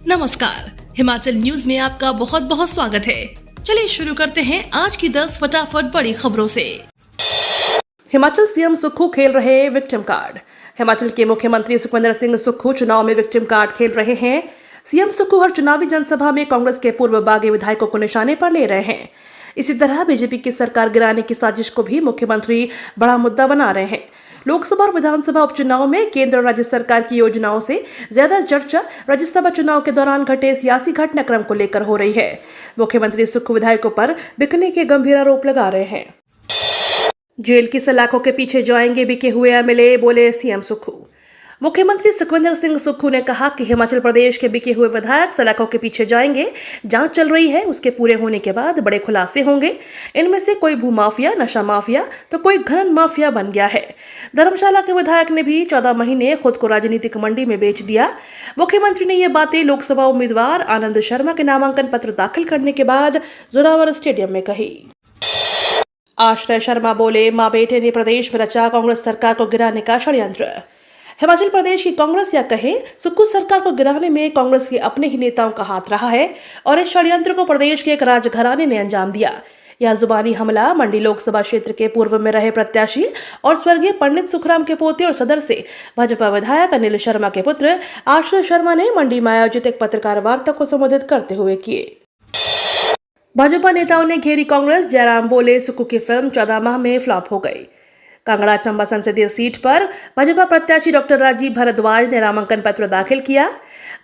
नमस्कार, हिमाचल न्यूज में आपका बहुत बहुत स्वागत है। चलिए शुरू करते हैं आज की 10 फटाफट बड़ी खबरों से। हिमाचल सीएम सुक्खू खेल रहे विक्टिम कार्ड। हिमाचल के मुख्यमंत्री सुखविंदर सिंह सुक्खू चुनाव में विक्टिम कार्ड खेल रहे हैं। सीएम सुक्खू हर चुनावी जनसभा में कांग्रेस के पूर्व बागी विधायकों को निशाने पर ले रहे हैं। इसी तरह बीजेपी की सरकार गिराने की साजिश को भी मुख्यमंत्री बड़ा मुद्दा बना रहे हैं। लोकसभा और विधानसभा उपचुनाव में केंद्र और राज्य सरकार की योजनाओं से ज्यादा चर्चा राज्यसभा चुनाव के दौरान घटे सियासी घटनाक्रम को लेकर हो रही है। मुख्यमंत्री सुक्खू विधायकों पर बिकने के गंभीर आरोप लगा रहे हैं। जेल की सलाखों के पीछे जाएंगे बिके हुए एमएलए, बोले सीएम सुक्खू। मुख्यमंत्री सुखविंदर सिंह सुक्खू ने कहा कि हिमाचल प्रदेश के बिके हुए विधायक सलाखों के पीछे जाएंगे। जांच चल रही है, उसके पूरे होने के बाद बड़े खुलासे होंगे। इनमें से कोई भूमाफिया, नशा माफिया तो कोई खनन माफिया बन गया है। धर्मशाला के विधायक ने भी 14 महीने खुद को राजनीतिक मंडी में बेच दिया। मुख्यमंत्री ने ये बातें लोकसभा उम्मीदवार आनंद शर्मा के नामांकन पत्र दाखिल करने के बाद जोरावर स्टेडियम में कही। आश्रय शर्मा बोले, मां बेटे ने प्रदेश में रचा कांग्रेस सरकार को गिराने का षड्यंत्र। हिमाचल प्रदेश की कांग्रेस या कहें सुक्खू सरकार को गिराने में कांग्रेस के अपने ही नेताओं का हाथ रहा है और इस षड्यंत्र को प्रदेश के एक राजघराने ने अंजाम दिया। यह जुबानी हमला मंडी लोकसभा क्षेत्र के पूर्व में रहे प्रत्याशी और स्वर्गीय पंडित सुखराम के पोते और सदर से भाजपा विधायक अनिल शर्मा के पुत्र आश्रय शर्मा ने मंडी में आयोजित एक पत्रकार वार्ता को संबोधित करते हुए किए। भाजपा नेताओं ने घेरी कांग्रेस। जयराम बोले, सुक्खू की फिल्म 14 माह में फ्लॉप हो गई। कांगड़ा चंबा संसदीय सीट पर भाजपा प्रत्याशी डॉक्टर राजीव भारद्वाज ने नामांकन पत्र दाखिल किया।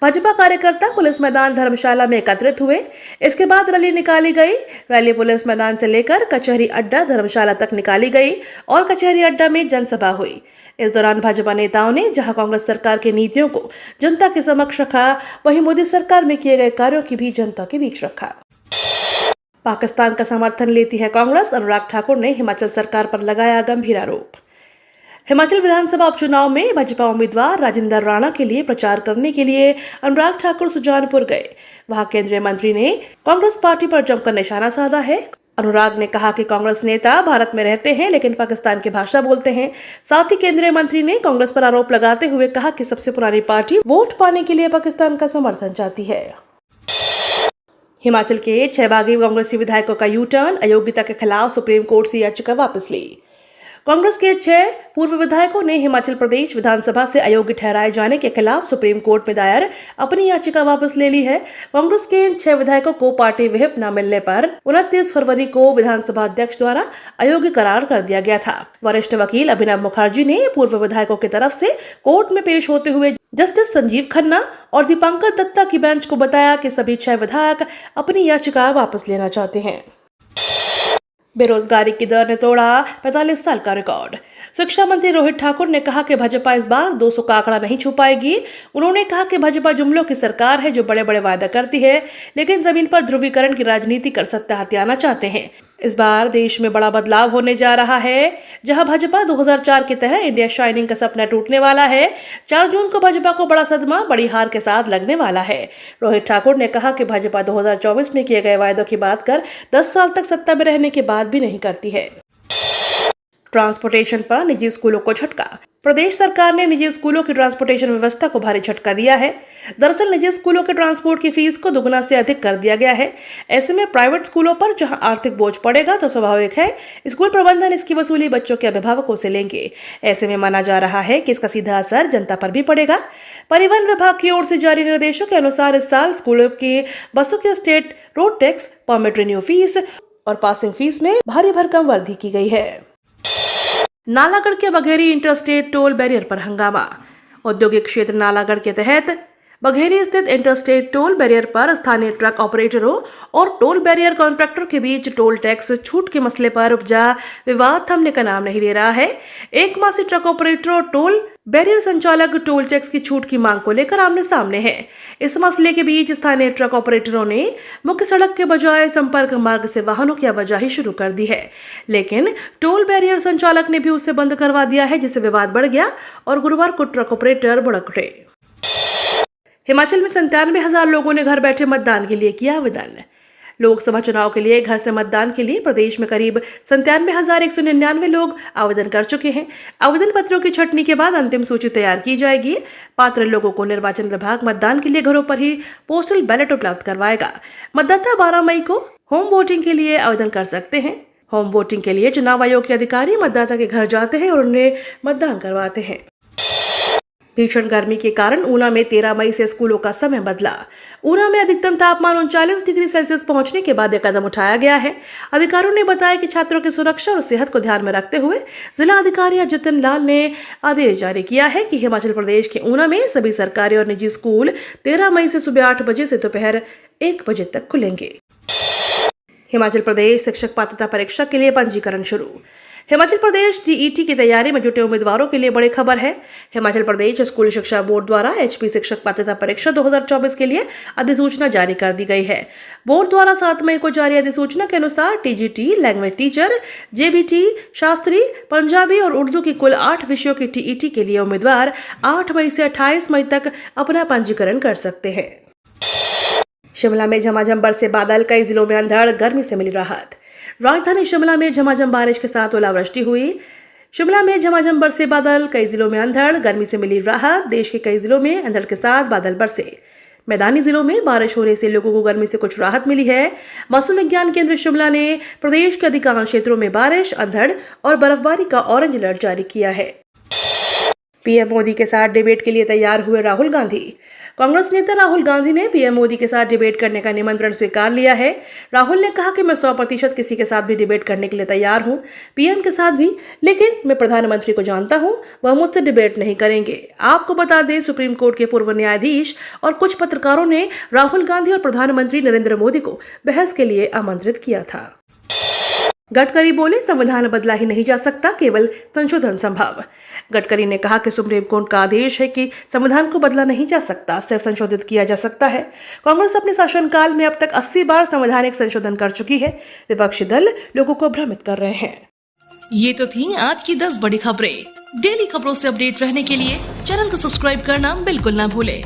भाजपा कार्यकर्ता पुलिस मैदान धर्मशाला में एकत्रित हुए। इसके बाद रैली निकाली गई। रैली पुलिस मैदान से लेकर कचहरी अड्डा धर्मशाला तक निकाली गई और कचहरी अड्डा में जनसभा हुई। इस दौरान भाजपा नेताओं ने जहां कांग्रेस सरकार की नीतियों को जनता के समक्ष रखा, वहीं मोदी सरकार में किए गए कार्यों की भी जनता के बीच रखा। पाकिस्तान का समर्थन लेती है कांग्रेस, अनुराग ठाकुर ने हिमाचल सरकार पर लगाया गंभीर आरोप। हिमाचल विधानसभा उपचुनाव में भाजपा उम्मीदवार राजेंद्र राणा के लिए प्रचार करने के लिए अनुराग ठाकुर सुजानपुर गए। वहां केंद्रीय मंत्री ने कांग्रेस पार्टी पर जमकर निशाना साधा है। अनुराग ने कहा कि कांग्रेस नेता भारत में रहते हैं लेकिन पाकिस्तान की भाषा बोलते हैं। साथ ही केंद्रीय मंत्री ने कांग्रेस पर आरोप लगाते हुए कहा कि सबसे पुरानी पार्टी वोट पाने के लिए पाकिस्तान का समर्थन चाहती है। हिमाचल के 6 बागी कांग्रेसी विधायकों का यू टर्न, अयोग्यता के खिलाफ सुप्रीम कोर्ट से याचिका वापस ली। कांग्रेस के 6 पूर्व विधायकों ने हिमाचल प्रदेश विधानसभा से अयोग्य ठहराए जाने के खिलाफ सुप्रीम कोर्ट में दायर अपनी याचिका वापस ले ली है। कांग्रेस के इन 6 विधायकों को पार्टी व्हिप न मिलने पर 29 फरवरी को विधानसभा अध्यक्ष द्वारा अयोग्य करार कर दिया गया था। वरिष्ठ वकील अभिनव मुखर्जी ने पूर्व विधायकों की तरफ से कोर्ट में पेश होते हुए जस्टिस संजीव खन्ना और दीपांकर दत्ता की बेंच को बताया कि सभी 6 विधायक अपनी याचिका वापस लेना चाहते हैं। बेरोजगारी की दर ने तोड़ा 45 साल का रिकॉर्ड। शिक्षा मंत्री रोहित ठाकुर ने कहा कि भाजपा इस बार 200 का आंकड़ा नहीं छू पाएगी। उन्होंने कहा कि भाजपा जुमलों की सरकार है जो बड़े बड़े वायदा करती है लेकिन जमीन पर ध्रुवीकरण की राजनीति कर सत्ता हथियाना चाहते हैं। इस बार देश में बड़ा बदलाव होने जा रहा है। जहां भाजपा 2004 की तरह इंडिया शाइनिंग का सपना टूटने वाला है। 4 जून को भाजपा को बड़ा सदमा बड़ी हार के साथ लगने वाला है। रोहित ठाकुर ने कहा कि भाजपा 2024 में किए गए वायदों की बात कर 10 साल तक सत्ता में रहने के बाद भी नहीं करती है। ट्रांसपोर्टेशन पर निजी स्कूलों को झटका। प्रदेश सरकार ने निजी स्कूलों की ट्रांसपोर्टेशन व्यवस्था को भारी झटका दिया है। दरअसल निजी स्कूलों के ट्रांसपोर्ट की फीस को दुगना से अधिक कर दिया गया है। ऐसे में प्राइवेट स्कूलों पर जहां आर्थिक बोझ पड़ेगा तो स्वाभाविक है स्कूल प्रबंधन इसकी वसूली बच्चों के अभिभावकों से लेंगे। ऐसे में माना जा रहा है कि इसका सीधा असर जनता पर भी पड़ेगा। परिवहन विभाग की ओर से जारी निर्देशों के अनुसार इस साल स्कूलों की बसों के state road tax, permit renew fees और पासिंग फीस में भारी भरकम वृद्धि की गई है। नालागढ़ के बघेरी इंटरस्टेट टोल बैरियर पर हंगामा। औद्योगिक क्षेत्र नालागढ़ के तहत बघेरी स्थित इंटरस्टेट टोल बैरियर पर स्थानीय ट्रक ऑपरेटरों और टोल बैरियर कॉन्ट्रैक्टर के बीच टोल टैक्स छूट के मसले पर उपजा विवाद थमने का नाम नहीं ले रहा है। एक मासी ट्रक ऑपरेटर और टोल बैरियर संचालक टोल टैक्स की छूट की मांग को लेकर आमने सामने हैं। इस मसले के बीच स्थानीय ट्रक ऑपरेटरों ने मुख्य सड़क के बजाय संपर्क मार्ग से वाहनों की आवाजाही शुरू कर दी है, लेकिन टोल बैरियर संचालक ने भी उसे बंद करवा दिया है, जिससे विवाद बढ़ गया और गुरुवार को ट्रक ऑपरेटर भड़क उठे। हिमाचल में 97,000 लोगों ने घर बैठे मतदान के लिए किया आवेदन। लोकसभा चुनाव के लिए घर से मतदान के लिए प्रदेश में करीब 97,199 लोग आवेदन कर चुके हैं। आवेदन पत्रों की छंटनी के बाद अंतिम सूची तैयार की जाएगी। पात्र लोगों को निर्वाचन विभाग मतदान के लिए घरों पर ही पोस्टल बैलेट उपलब्ध करवाएगा। मतदाता 12 मई को होम वोटिंग के लिए आवेदन कर सकते हैं। होम वोटिंग के लिए चुनाव आयोग के अधिकारी मतदाता के घर जाते हैं और उन्हें मतदान करवाते हैं। भीषण गर्मी के कारण ऊना में 13 मई से स्कूलों का समय बदला। ऊना में अधिकतम तापमान 39 डिग्री सेल्सियस पहुंचने के बाद यह कदम उठाया गया है। अधिकारियों ने बताया कि छात्रों की सुरक्षा और सेहत को ध्यान में रखते हुए जिला अधिकारी जितिन लाल ने आदेश जारी किया है कि हिमाचल प्रदेश के ऊना में सभी सरकारी और निजी स्कूल 13 मई से सुबह 8 बजे से दोपहर 1 बजे तक खुलेंगे। हिमाचल प्रदेश शिक्षक पात्रता परीक्षा के लिए पंजीकरण शुरू। हिमाचल प्रदेश जीईटी की तैयारी में जुटे उम्मीदवारों के लिए बड़ी खबर है। हिमाचल प्रदेश स्कूल शिक्षा बोर्ड द्वारा एचपी शिक्षक पात्रता परीक्षा 2024 के लिए अधिसूचना जारी कर दी गई है। बोर्ड द्वारा 7 मई को जारी अधिसूचना के अनुसार TGT, language teacher, JBT, Shastri, Punjabi और उर्दू की कुल 8 विषयों की टीईटी के लिए उम्मीदवार 8 मई से 28 मई तक अपना पंजीकरण कर सकते हैं। शिमला में झमाझम बरसे बादल, कई जिलों में अंधड़, गर्मी से मिली राहत। राजधानी शिमला में झमाझम बारिश के साथ ओलावृष्टि हुई। शिमला में झमाझम बरसे बादल, कई जिलों में अंधड़, गर्मी से मिली राहत। देश के कई जिलों में अंधड़ के साथ बादल बरसे। मैदानी जिलों में बारिश होने से लोगों को गर्मी से कुछ राहत मिली है। मौसम विज्ञान केंद्र शिमला ने प्रदेश के अधिकांश क्षेत्रों में बारिश, अंधड़ और बर्फबारी का ऑरेंज अलर्ट जारी किया है। पीएम मोदी के साथ डिबेट के लिए तैयार हुए राहुल गांधी। कांग्रेस नेता राहुल गांधी ने पीएम मोदी के साथ डिबेट करने का निमंत्रण स्वीकार लिया है। राहुल ने कहा कि मैं 100% किसी के साथ भी डिबेट करने के लिए तैयार हूं, पीएम के साथ भी, लेकिन मैं प्रधानमंत्री को जानता हूं, वह मुझसे डिबेट नहीं करेंगे। आपको बता दें, सुप्रीम कोर्ट के पूर्व न्यायाधीश और कुछ पत्रकारों ने राहुल गांधी और प्रधानमंत्री नरेंद्र मोदी को बहस के लिए आमंत्रित किया था। गडकरी बोले, संविधान बदला ही नहीं जा सकता, केवल संशोधन संभव। गडकरी ने कहा कि सुप्रीम कोर्ट का आदेश है कि संविधान को बदला नहीं जा सकता, सिर्फ संशोधित किया जा सकता है। कांग्रेस अपने शासनकाल में अब तक 80 बार संवैधानिक संशोधन कर चुकी है। विपक्षी दल लोगों को भ्रमित कर रहे हैं। ये तो थी आज की 10 बड़ी खबरें। डेली खबरों से अपडेट रहने के लिए चैनल को सब्सक्राइब करना बिल्कुल ना भूलें।